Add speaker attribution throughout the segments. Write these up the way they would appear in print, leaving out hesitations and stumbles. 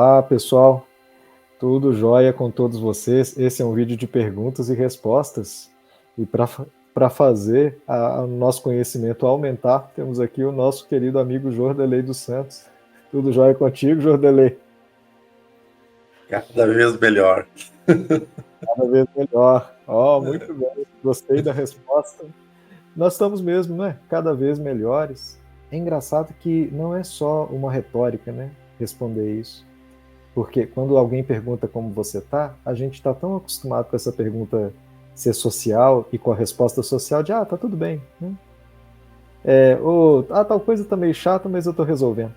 Speaker 1: Olá, pessoal. Tudo jóia com todos vocês? Esse é um vídeo de perguntas e respostas. E para fazer o nosso conhecimento aumentar, temos aqui o nosso querido amigo Jordelei dos Santos. Tudo jóia contigo, Jordelei?
Speaker 2: Cada vez melhor.
Speaker 1: Cada vez melhor. Muito bem. Gostei da resposta. Nós estamos mesmo, né? Cada vez melhores. É engraçado que não é só uma retórica, né? Responder isso. Porque quando alguém pergunta como você tá, a gente está tão acostumado com essa pergunta ser social e com a resposta social de tá tudo bem, né? Ou tal coisa tá meio chata, mas eu tô resolvendo.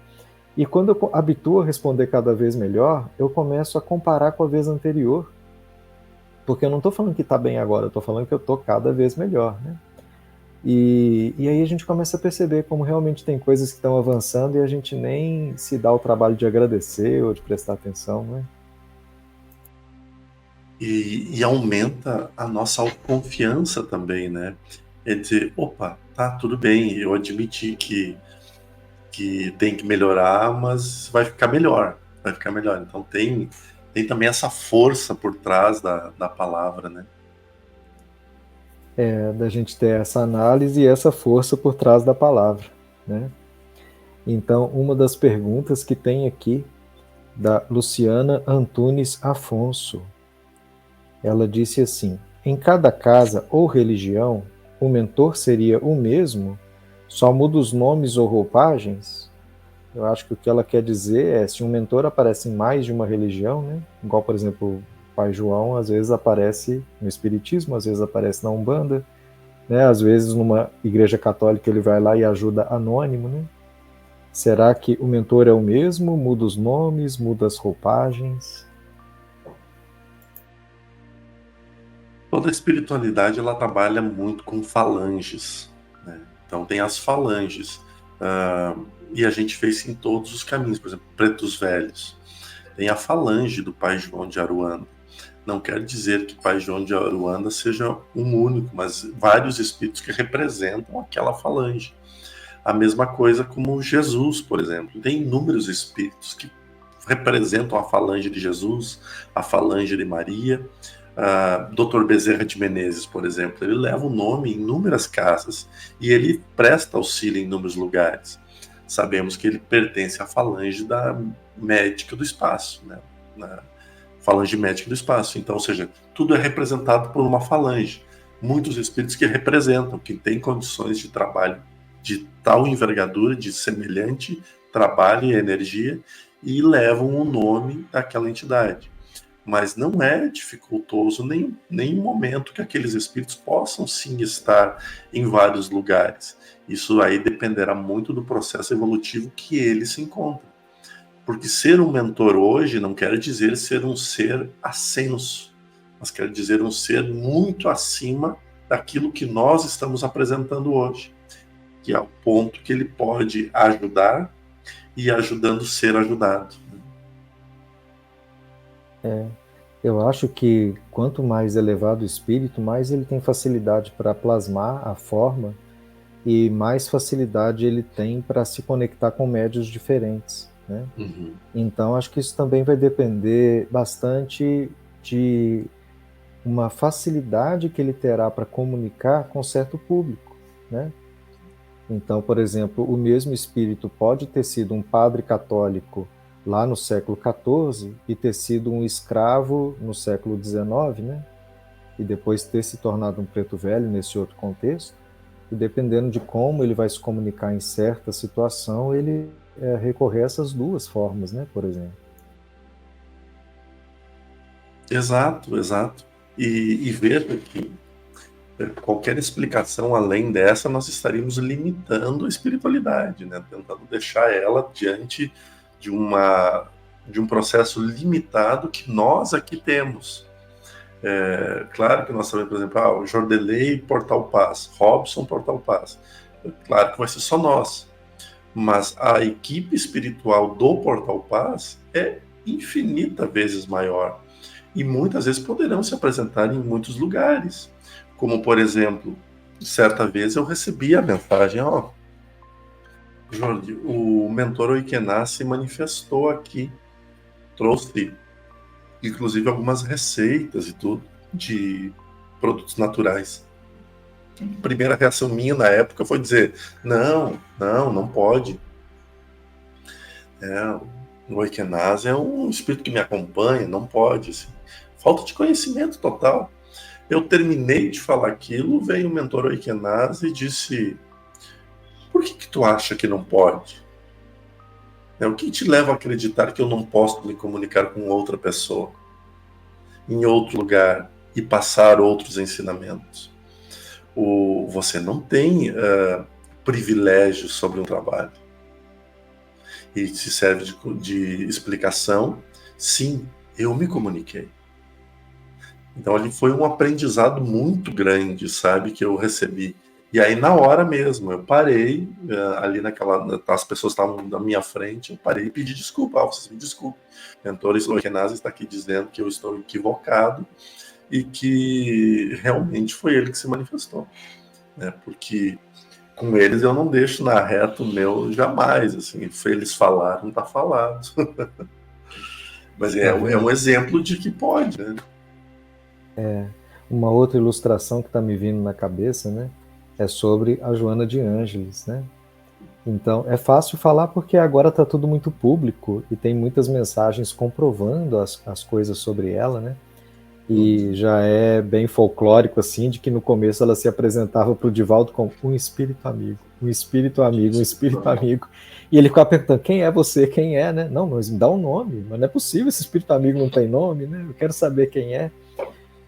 Speaker 1: E quando eu habituo a responder cada vez melhor, eu começo a comparar com a vez anterior. Porque eu não tô falando que tá bem agora, eu tô falando que eu tô cada vez melhor, né? E aí a gente começa a perceber como realmente tem coisas que estão avançando e a gente nem se dá o trabalho de agradecer ou de prestar atenção, né?
Speaker 2: E aumenta a nossa autoconfiança também, né? É dizer, opa, tá tudo bem, eu admiti que tem que melhorar, mas vai ficar melhor, vai ficar melhor. Então tem também essa força por trás da palavra, né?
Speaker 1: Da gente ter essa análise e essa força por trás da palavra, né? Então, uma das perguntas que tem aqui, da Luciana Antunes Afonso, ela disse assim: em cada casa ou religião, o mentor seria o mesmo? Só muda os nomes ou roupagens? Eu acho que o que ela quer dizer é, se um mentor aparece em mais de uma religião, né? Igual, por exemplo, o Pai João, às vezes aparece no Espiritismo, às vezes aparece na Umbanda, né? Às vezes numa igreja católica ele vai lá e ajuda anônimo, né? Será que o mentor é o mesmo? Muda os nomes, muda as roupagens?
Speaker 2: Toda a espiritualidade ela trabalha muito com falanges, né? Então tem as falanges, e a gente vê isso em todos os caminhos. Por exemplo, Pretos Velhos tem a falange do Pai João de Aruanda. Não quer dizer que Pai João de Aruanda seja um único, mas vários espíritos que representam aquela falange. A mesma coisa como Jesus, por exemplo. Tem inúmeros espíritos que representam a falange de Jesus, a falange de Maria. Dr. Bezerra de Menezes, por exemplo, ele leva o nome em inúmeras casas e ele presta auxílio em inúmeros lugares. Sabemos que ele pertence à falange da médica do espaço, né? Na falange médica do espaço. Então, ou seja, tudo é representado por uma falange. Muitos espíritos que representam, que têm condições de trabalho de tal envergadura, de semelhante trabalho e energia, e levam o nome daquela entidade. Mas não é dificultoso nem momento que aqueles espíritos possam sim estar em vários lugares. Isso aí dependerá muito do processo evolutivo que ele se encontra. Porque ser um mentor hoje não quer dizer ser um ser ascenso, mas quer dizer um ser muito acima daquilo que nós estamos apresentando hoje, que é o ponto que ele pode ajudar e ajudando ser ajudado.
Speaker 1: Eu acho que quanto mais elevado o espírito, mais ele tem facilidade para plasmar a forma e mais facilidade ele tem para se conectar com médios diferentes, né?
Speaker 2: Uhum.
Speaker 1: Então, acho que isso também vai depender bastante de uma facilidade que ele terá para comunicar com certo público, né? Então, por exemplo, o mesmo espírito pode ter sido um padre católico lá no século XIV e ter sido um escravo no século XIX, né? E depois ter se tornado um preto velho nesse outro contexto. E dependendo de como ele vai se comunicar em certa situação, ele recorrer a essas duas formas, né? Por exemplo.
Speaker 2: Exato, exato. E veja que qualquer explicação além dessa, nós estaríamos limitando a espiritualidade, né? Tentando deixar ela diante de de um processo limitado que nós aqui temos. Claro que nós sabemos, por exemplo, o Jordelei Portal Paz, Robson Portal Paz. Claro que vai ser só nós. Mas a equipe espiritual do Portal Paz é infinita vezes maior. E muitas vezes poderão se apresentar em muitos lugares. Como, por exemplo, certa vez eu recebi a mensagem, Jorge, o mentor Oikená se manifestou aqui trouxe, inclusive, algumas receitas e tudo, de produtos naturais. A primeira reação minha na época foi dizer, não pode. O Equenaz é um espírito que me acompanha, não pode. Assim. Falta de conhecimento total. Eu terminei de falar aquilo, veio o mentor Equenaz e disse, por que tu acha que não pode? O que te leva a acreditar que eu não posso me comunicar com outra pessoa, em outro lugar, e passar outros ensinamentos? Você não tem privilégio sobre um trabalho. E se serve de explicação, sim, eu me comuniquei. Então ali foi um aprendizado muito grande, sabe, que eu recebi. E aí na hora mesmo, eu parei, ali as pessoas estavam na minha frente, eu parei e pedi desculpa, vocês me desculpem. O mentor Equenaz está aqui dizendo que eu estou equivocado e que realmente foi ele que se manifestou. Porque com eles eu não deixo na reta o meu jamais, assim, eles falaram, tá falado. Mas é um exemplo de que pode, né?
Speaker 1: Uma outra ilustração que está me vindo na cabeça, né, é sobre a Joana de Ângeles, né? Então, é fácil falar porque agora está tudo muito público e tem muitas mensagens comprovando as coisas sobre ela, né? E já é bem folclórico, assim, de que no começo ela se apresentava para o Divaldo como um espírito amigo, um espírito amigo, um espírito amigo. E ele ficava perguntando, quem é você, quem é, né? Não, mas me dá um nome, mas não é possível, esse espírito amigo não tem nome, né? Eu quero saber quem é.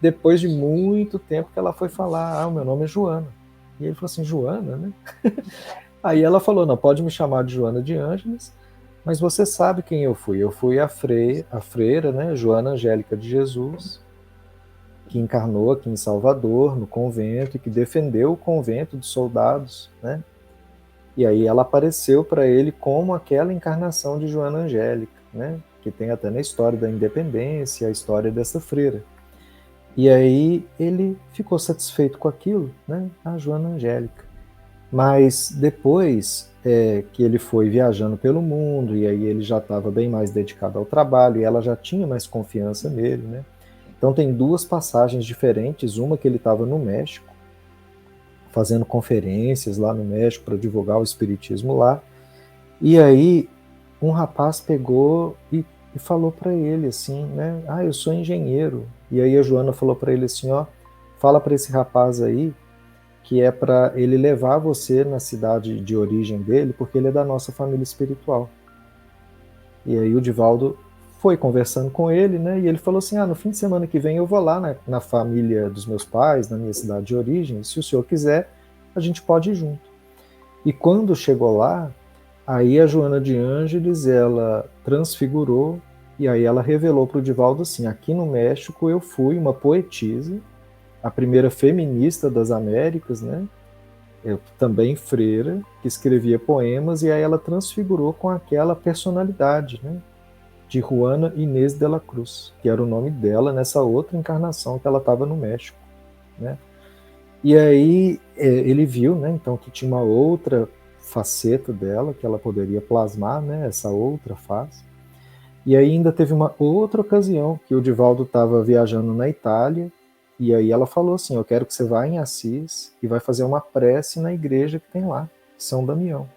Speaker 1: Depois de muito tempo que ela foi falar, o meu nome é Joana. E ele falou assim, Joana, né? Aí ela falou, não, pode me chamar de Joana de Ângeles, mas você sabe quem eu fui. Eu fui a freira, né, Joana Angélica de Jesus, que encarnou aqui em Salvador, no convento, e que defendeu o convento dos soldados, né? E aí ela apareceu para ele como aquela encarnação de Joana Angélica, né? Que tem até na história da independência, a história dessa freira. E aí ele ficou satisfeito com aquilo, né? A Joana Angélica. Mas depois que ele foi viajando pelo mundo, e aí ele já estava bem mais dedicado ao trabalho, e ela já tinha mais confiança nele, né? Então tem duas passagens diferentes, uma que ele estava no México, fazendo conferências lá no México para divulgar o espiritismo lá, e aí um rapaz pegou e falou para ele assim, né? Eu sou engenheiro. E aí a Joana falou para ele assim, fala para esse rapaz aí que é para ele levar você na cidade de origem dele, porque ele é da nossa família espiritual. E aí o Divaldo foi conversando com ele, né? E ele falou assim, no fim de semana que vem eu vou lá na família dos meus pais, na minha cidade de origem, se o senhor quiser, a gente pode ir junto. E quando chegou lá, aí a Joana de Ângeles, ela transfigurou, e aí ela revelou para o Divaldo assim, aqui no México eu fui uma poetisa, a primeira feminista das Américas, né? Eu também freira, que escrevia poemas, e aí ela transfigurou com aquela personalidade, né? De Juana Inês de la Cruz, que era o nome dela nessa outra encarnação que ela estava no México, né? E aí ele viu, né? Então que tinha uma outra faceta dela que ela poderia plasmar, né? Essa outra face. E aí ainda teve uma outra ocasião que o Divaldo estava viajando na Itália. E aí ela falou assim, eu quero que você vá em Assis e vai fazer uma prece na igreja que tem lá, São Damião.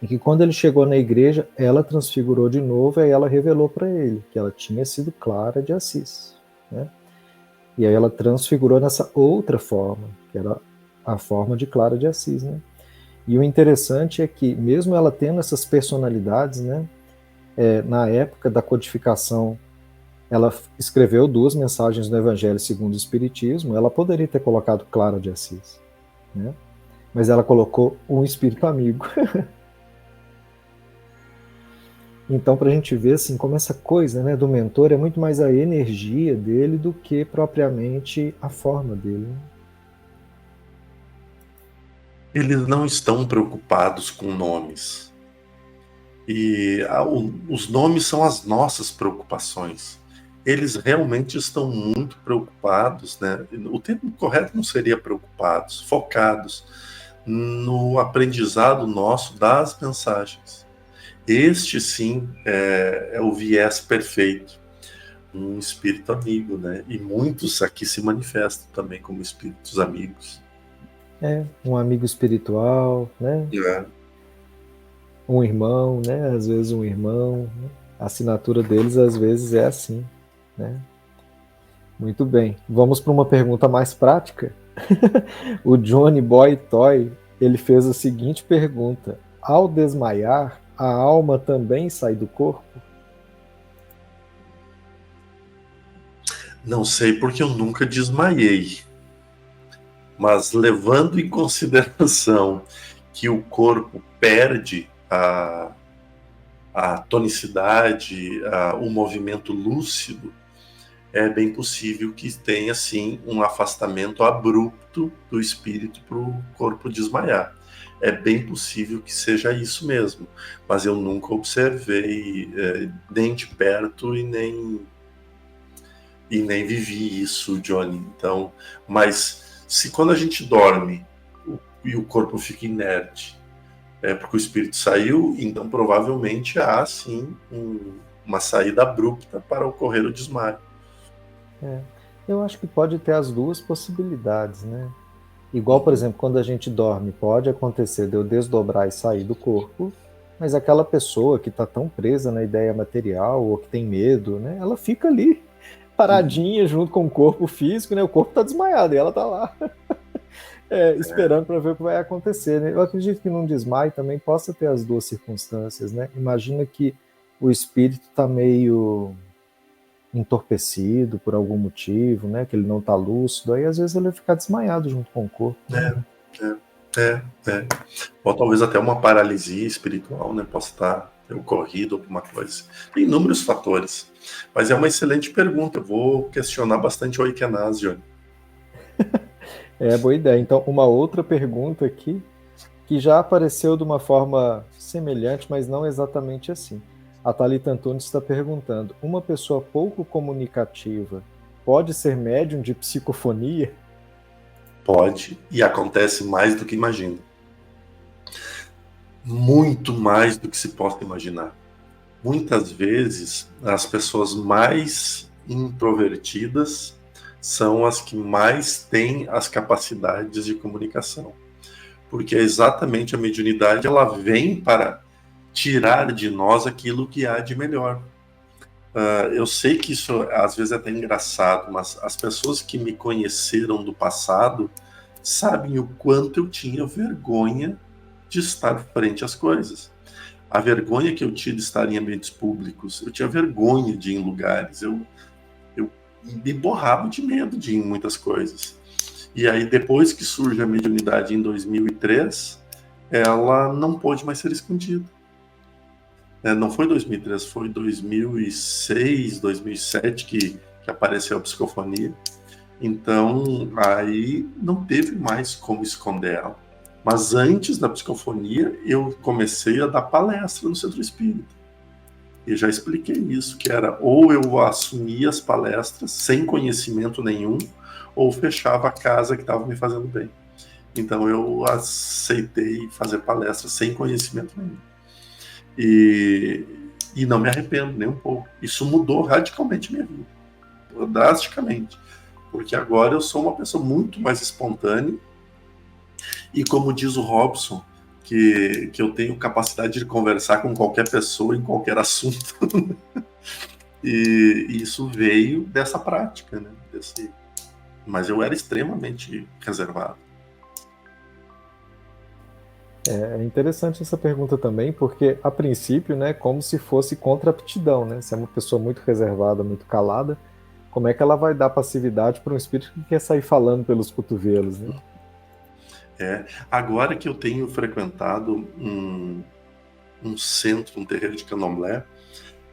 Speaker 1: E que quando ele chegou na igreja, ela transfigurou de novo e aí ela revelou para ele que ela tinha sido Clara de Assis, né? E aí ela transfigurou nessa outra forma, que era a forma de Clara de Assis, né? E o interessante é que, mesmo ela tendo essas personalidades, né, na época da codificação, ela escreveu 2 mensagens no Evangelho segundo o Espiritismo, ela poderia ter colocado Clara de Assis, né? Mas ela colocou um espírito amigo. Então, para a gente ver assim, como essa coisa, né, do mentor é muito mais a energia dele do que propriamente a forma dele, né?
Speaker 2: Eles não estão preocupados com nomes. E os nomes são as nossas preocupações. Eles realmente estão muito preocupados, né? O termo correto não seria preocupados, focados no aprendizado nosso das mensagens. Este sim é o viés perfeito, um espírito amigo, né? E muitos aqui se manifestam também como espíritos amigos.
Speaker 1: Um amigo espiritual, né?
Speaker 2: É.
Speaker 1: Um irmão, né? Às vezes um irmão, né? A assinatura deles às vezes é assim, né? Muito bem. Vamos para uma pergunta mais prática. O Johnny Boy Toy, ele fez a seguinte pergunta: ao desmaiar, a alma também sai do corpo?
Speaker 2: Não sei porque eu nunca desmaiei, mas levando em consideração que o corpo perde a tonicidade, o movimento lúcido, é bem possível que tenha, sim, um afastamento abrupto do espírito para o corpo desmaiar. É bem possível que seja isso mesmo, mas eu nunca observei nem de perto e nem vivi isso, Johnny. Então, mas se quando a gente dorme e o corpo fica inerte, porque o espírito saiu, então provavelmente há sim uma saída abrupta para ocorrer o desmaio.
Speaker 1: Eu acho que pode ter as duas possibilidades, né? Igual, por exemplo, quando a gente dorme, pode acontecer de eu desdobrar e sair do corpo, mas aquela pessoa que está tão presa na ideia material ou que tem medo, né? Ela fica ali, paradinha, junto com o corpo físico, né? O corpo está desmaiado e ela está lá, esperando para ver o que vai acontecer, né? Eu acredito que num desmaio também possa ter as duas circunstâncias, né? Imagina que o espírito está meio entorpecido por algum motivo, né? Que ele não está lúcido, aí às vezes ele vai ficar desmaiado junto com o corpo.
Speaker 2: Ou talvez até uma paralisia espiritual, né? Possa ter ocorrido alguma coisa. Tem inúmeros fatores. Mas é uma excelente pergunta. Eu vou questionar bastante o Oikenaz, Johnny.
Speaker 1: Boa ideia. Então, uma outra pergunta aqui, que já apareceu de uma forma semelhante, mas não exatamente assim. A Thalita Antunes está perguntando: uma pessoa pouco comunicativa pode ser médium de psicofonia?
Speaker 2: Pode, e acontece mais do que imagina. Muito mais do que se possa imaginar. Muitas vezes, as pessoas mais introvertidas são as que mais têm as capacidades de comunicação. Porque exatamente a mediunidade, ela vem para tirar de nós aquilo que há de melhor. Eu sei que isso às vezes é até engraçado, mas as pessoas que me conheceram do passado sabem o quanto eu tinha vergonha de estar frente às coisas. A vergonha que eu tinha de estar em ambientes públicos, eu tinha vergonha de ir em lugares, eu me borrava de medo de ir em muitas coisas. E aí, depois que surge a mediunidade em 2003, ela não pôde mais ser escondida. Não foi 2003, foi 2006, 2007 que apareceu a psicofonia. Então, aí não teve mais como esconder ela. Mas antes da psicofonia, eu comecei a dar palestra no Centro Espírita. E já expliquei isso, que era ou eu assumia as palestras sem conhecimento nenhum, ou fechava a casa que estava me fazendo bem. Então eu aceitei fazer palestras sem conhecimento nenhum. E não me arrependo nem um pouco. Isso mudou radicalmente minha vida. Drasticamente. Porque agora eu sou uma pessoa muito mais espontânea. E como diz o Robson, que eu tenho capacidade de conversar com qualquer pessoa em qualquer assunto. E isso veio dessa prática, né? Mas eu era extremamente reservado.
Speaker 1: É interessante essa pergunta também, porque a princípio, né, como se fosse contra aptidão, né? Se é uma pessoa muito reservada, muito calada, como é que ela vai dar passividade para um espírito que quer sair falando pelos cotovelos, né?
Speaker 2: Agora que eu tenho frequentado um centro, um terreiro de candomblé,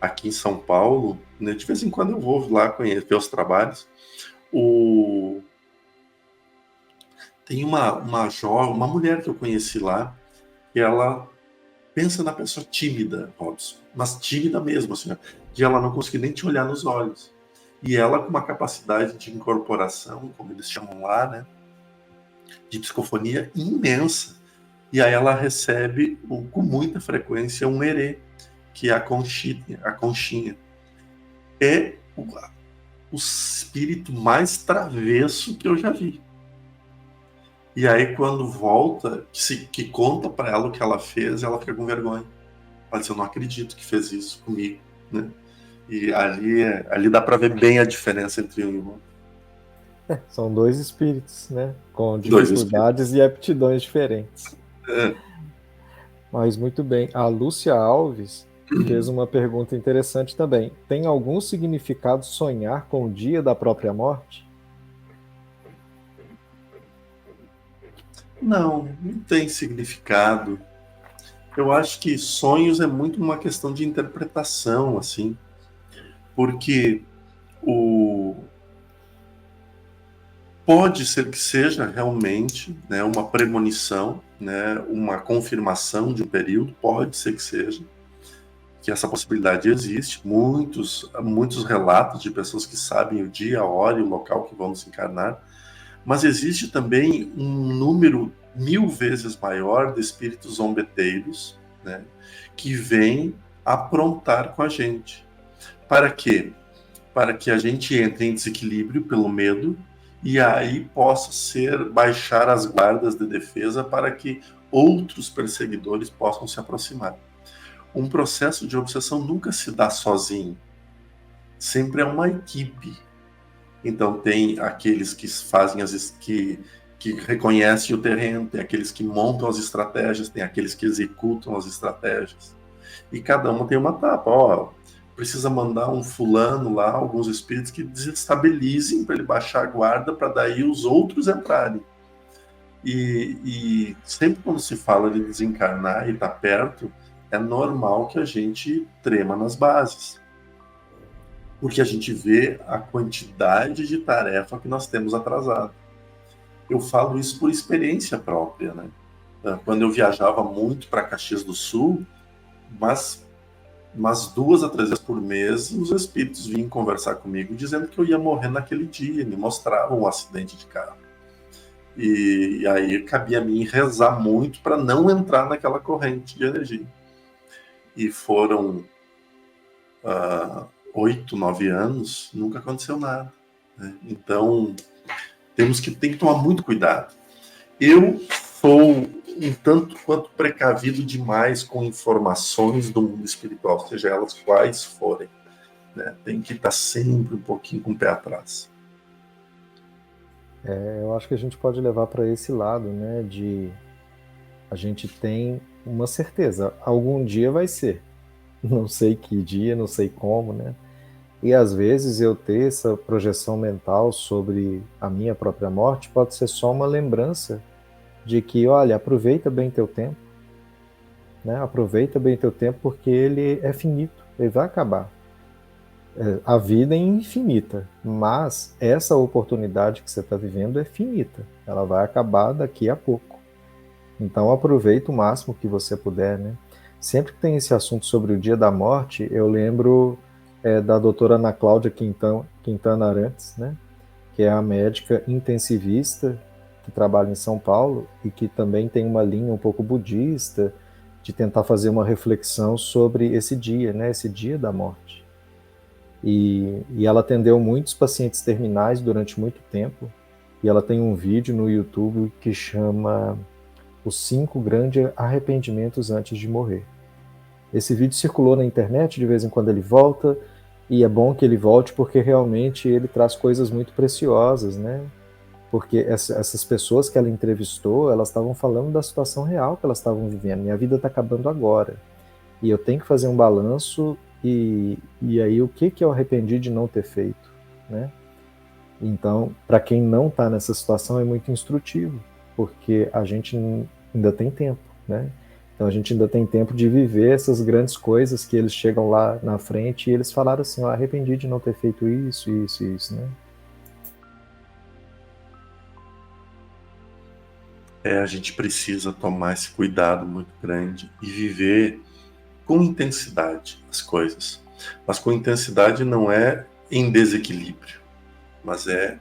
Speaker 2: aqui em São Paulo, né, de vez em quando eu vou lá conhecer os trabalhos. Tem uma mulher que eu conheci lá, que ela pensa na pessoa tímida, Robson, mas tímida mesmo, assim, de ela não conseguir nem te olhar nos olhos. E ela com uma capacidade de incorporação, como eles chamam lá, né, de psicofonia imensa. E aí ela recebe com muita frequência um herê. que é a conchinha. A conchinha é o espírito mais travesso que eu já vi. E aí, quando volta, que conta para ela o que ela fez, ela fica com vergonha. Ela diz, eu não acredito que fez isso comigo, né? E ali dá para ver bem a diferença entre um e o outro.
Speaker 1: São dois espíritos, né? Com
Speaker 2: Dois
Speaker 1: dificuldades e aptidões diferentes.
Speaker 2: É.
Speaker 1: Mas muito bem. A Lúcia Alves fez uma pergunta interessante também. Tem algum significado sonhar com o dia da própria morte?
Speaker 2: Não tem significado. Eu acho que sonhos é muito uma questão de interpretação, assim, porque pode ser que seja realmente, né, uma premonição, né, uma confirmação de um período, pode ser que seja, que essa possibilidade existe. Muitos relatos de pessoas que sabem o dia, a hora e o local que vão desencarnar, mas existe também um número 1000 vezes maior de espíritos zombeteiros, né, que vêm aprontar com a gente. Para quê? Para que a gente entre em desequilíbrio pelo medo e aí possa baixar as guardas de defesa para que outros perseguidores possam se aproximar. Um processo de obsessão nunca se dá sozinho. Sempre é uma equipe. Então tem aqueles que fazem que reconhecem o terreno, tem aqueles que montam as estratégias, tem aqueles que executam as estratégias. E cada uma tem uma etapa. Precisa mandar um fulano lá, alguns espíritos que desestabilizem para ele baixar a guarda, para daí os outros entrarem. E sempre quando se fala de desencarnar e estar perto, é normal que a gente trema nas bases. Porque a gente vê a quantidade de tarefa que nós temos atrasado. Eu falo isso por experiência própria, né? Quando eu viajava muito para Caxias do Sul, mas 2 a 3 vezes por mês, os espíritos vinham conversar comigo dizendo que eu ia morrer naquele dia, me mostravam um acidente de carro. E aí cabia a mim rezar muito para não entrar naquela corrente de energia. E foram 8, 9 anos, nunca aconteceu nada, né? Então, tem que tomar muito cuidado. Eu sou um tanto quanto precavido demais com informações do mundo espiritual, seja elas quais forem, né? Tem que estar sempre um pouquinho com o pé atrás.
Speaker 1: Eu acho que a gente pode levar para esse lado, né? De a gente tem uma certeza, algum dia vai ser. Não sei que dia, não sei como, né? E às vezes eu ter essa projeção mental sobre a minha própria morte pode ser só uma lembrança de que, olha, aproveita bem teu tempo, né? Aproveita bem teu tempo porque ele é finito, ele vai acabar. A vida é infinita, mas essa oportunidade que você está vivendo é finita, ela vai acabar daqui a pouco. Então aproveita o máximo que você puder, né? Sempre que tem esse assunto sobre o dia da morte, eu lembro da doutora Ana Cláudia Quintana Arantes, né? Que é a médica intensivista que trabalha em São Paulo e que também tem uma linha um pouco budista de tentar fazer uma reflexão sobre esse dia, né? Esse dia da morte. E ela atendeu muitos pacientes terminais durante muito tempo e ela tem um vídeo no YouTube que chama Os 5 Grandes Arrependimentos Antes de Morrer. Esse vídeo circulou na internet, de vez em quando ele volta, e é bom que ele volte porque realmente ele traz coisas muito preciosas, né? Porque essas pessoas que ela entrevistou, elas estavam falando da situação real que elas estavam vivendo. Minha vida está acabando agora. E eu tenho que fazer um balanço e aí o que eu arrependi de não ter feito, né? Então, para quem não está nessa situação é muito instrutivo, porque a gente ainda tem tempo, né? Então a gente ainda tem tempo de viver essas grandes coisas que eles chegam lá na frente e eles falaram assim, ó, arrependi de não ter feito isso, né?
Speaker 2: A gente precisa tomar esse cuidado muito grande e viver com intensidade as coisas. Mas com intensidade não é em desequilíbrio, mas é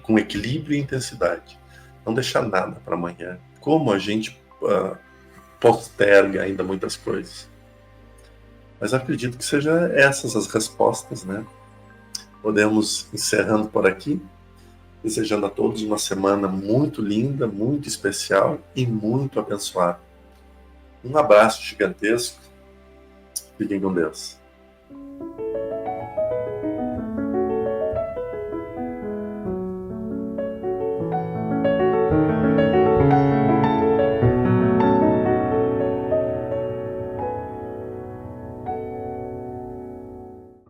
Speaker 2: com equilíbrio e intensidade. Não deixar nada para amanhã. Como a gente posterga ainda muitas coisas. Mas acredito que sejam essas as respostas, né? Podemos encerrando por aqui, desejando a todos uma semana muito linda, muito especial e muito abençoada. Um abraço gigantesco. Fiquem com Deus.